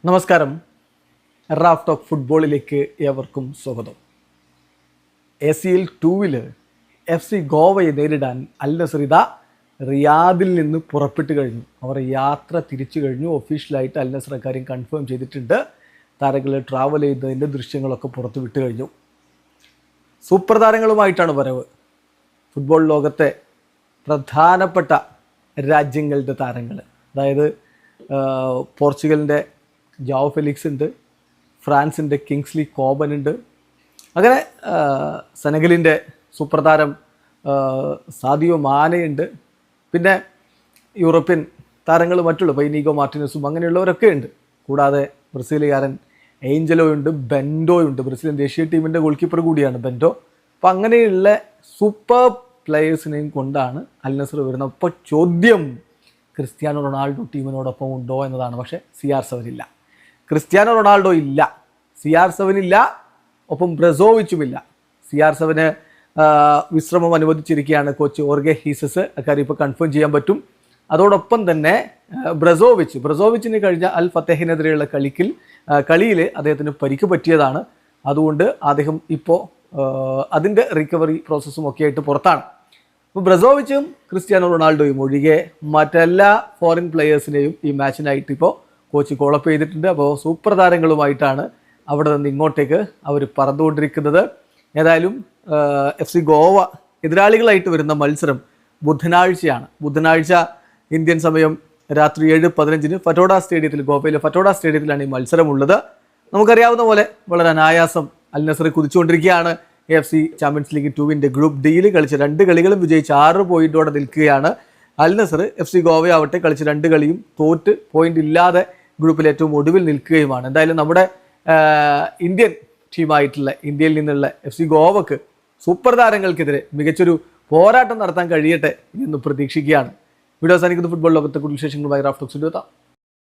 നമസ്കാരം. Raf talk ഫുട്ബോളിലേക്ക് ഏവർക്കും സ്വാഗതം. ACL 2 FC ഗോവയെ നേരിടാൻ അൽ നസർ റിയാദിൽ നിന്ന് പുറപ്പെട്ടു കഴിഞ്ഞു. അവർ യാത്ര തിരിച്ചു കഴിഞ്ഞു. ഒഫീഷ്യലായിട്ട് അൽ നസർ കാര്യം കൺഫേം ചെയ്തിട്ടുണ്ട്. താരങ്ങൾ ട്രാവൽ ചെയ്തതിൻ്റെ ദൃശ്യങ്ങളൊക്കെ പുറത്തു വിട്ടു കഴിഞ്ഞു. സൂപ്പർ താരങ്ങളുമായിട്ടാണ് വരവ്. ഫുട്ബോൾ ലോകത്തെ പ്രധാനപ്പെട്ട രാജ്യങ്ങളുടെ താരങ്ങൾ, അതായത് പോർച്ചുഗലിൻ്റെ ജാവോ ഫെലിക്സ് ഉണ്ട്, ഫ്രാൻസിൻ്റെ കിങ്സ്ലി കോബൻ ഉണ്ട്, അങ്ങനെ സെനഗലിൻ്റെ സൂപ്പർ താരം സാദിയോ മാനയുണ്ട്, പിന്നെ യൂറോപ്യൻ താരങ്ങൾ മറ്റുള്ള പൈനീഗോ മാർട്ടിനസും അങ്ങനെയുള്ളവരൊക്കെ ഉണ്ട്. കൂടാതെ ബ്രസീലുകാരൻ ഏഞ്ചലോ ഉണ്ട്, ബെൻഡോ ഉണ്ട്. ബ്രസീലിയൻ ദേശീയ ടീമിൻ്റെ ഗോൾ കീപ്പർ കൂടിയാണ് ബെൻഡോ. അപ്പോൾ അങ്ങനെയുള്ള സൂപ്പർ പ്ലെയേഴ്സിനെയും കൊണ്ടാണ് അൽ നസർ വരുന്നത്. അപ്പോൾ ചോദ്യം, ക്രിസ്ത്യാനോ റൊണാൾഡോ ടീമിനോടൊപ്പം ഉണ്ടോ എന്നതാണ്. പക്ഷേ CR7 ഇല്ല, ക്രിസ്ത്യാനോ റൊണാൾഡോ ഇല്ല, CR7 ഇല്ല, ഒപ്പം ബ്രസോവിച്ചുമില്ല. CR7 വിശ്രമം അനുവദിച്ചിരിക്കുകയാണ് കോച്ച് ഓർഗെ ഹീസസ്. അക്കാര്യം ഇപ്പോൾ കൺഫേം ചെയ്യാൻ പറ്റും. അതോടൊപ്പം തന്നെ ബ്രസോവിച്ചിന് കഴിഞ്ഞ അൽ ഫത്തേഹിനെതിരെയുള്ള കളിയിൽ അദ്ദേഹത്തിന് പരിക്ക് പറ്റിയതാണ്. അതുകൊണ്ട് അദ്ദേഹം ഇപ്പോൾ അതിൻ്റെ റിക്കവറി പ്രോസസ്സും ഒക്കെ ആയിട്ട് പുറത്താണ്. അപ്പോൾ ബ്രസോവിച്ചും ക്രിസ്ത്യാനോ റൊണാൾഡോയും ഒഴികെ മറ്റെല്ലാ ഫോറിൻ പ്ലെയേഴ്സിനെയും ഈ മാച്ചിനായിട്ട് ഇപ്പോൾ കോച്ച് കോളപ്പ് ചെയ്തിട്ടുണ്ട്. അപ്പോൾ സൂപ്പർ താരങ്ങളുമായിട്ടാണ് അവിടെ നിന്ന് ഇങ്ങോട്ടേക്ക് അവർ പറന്നുകൊണ്ടിരിക്കുന്നത്. ഏതായാലും FC ഗോവ എതിരാളികളായിട്ട് വരുന്ന മത്സരം ബുധനാഴ്ചയാണ്. ബുധനാഴ്ച ഇന്ത്യൻ സമയം രാത്രി 7:15 ഫറ്റോഡ സ്റ്റേഡിയത്തിൽ, ഗോവയിലെ ഫറ്റോഡ സ്റ്റേഡിയത്തിലാണ് ഈ മത്സരമുള്ളത്. നമുക്കറിയാവുന്ന പോലെ വളരെ അനായാസം അൽ നസർ കുതിച്ചുകൊണ്ടിരിക്കുകയാണ്. AFC ചാമ്പ്യൻസ് ലീഗ് 2 ഗ്രൂപ്പ് ഡിയിൽ കളിച്ച 2 കളികളും വിജയിച്ച് 6 പോയിന്റോടെ നിൽക്കുകയാണ് അൽ നസർ. FC ഗോവയാവട്ടെ കളിച്ച 2 കളിയും തോറ്റ് പോയിന്റ് ഇല്ലാതെ ഗ്രൂപ്പിൽ ഏറ്റവും ഒടുവിൽ നിൽക്കുകയുമാണ്. എന്തായാലും നമ്മുടെ ഇന്ത്യൻ ടീമായിട്ടുള്ള ഇന്ത്യയിൽ നിന്നുള്ള FC ഗോവക്ക് സൂപ്പർ താരങ്ങൾക്കെതിരെ മികച്ചൊരു പോരാട്ടം നടത്താൻ കഴിയട്ടെ എന്ന് പ്രതീക്ഷിക്കുകയാണ്. വീഡിയോ അവസാനിക്കുന്ന ഫുട്ബോൾ ലോകത്തെ കൂടുതൽ വിശേഷങ്ങളുമായി റാഫ് ടോക്സ് എത്താം.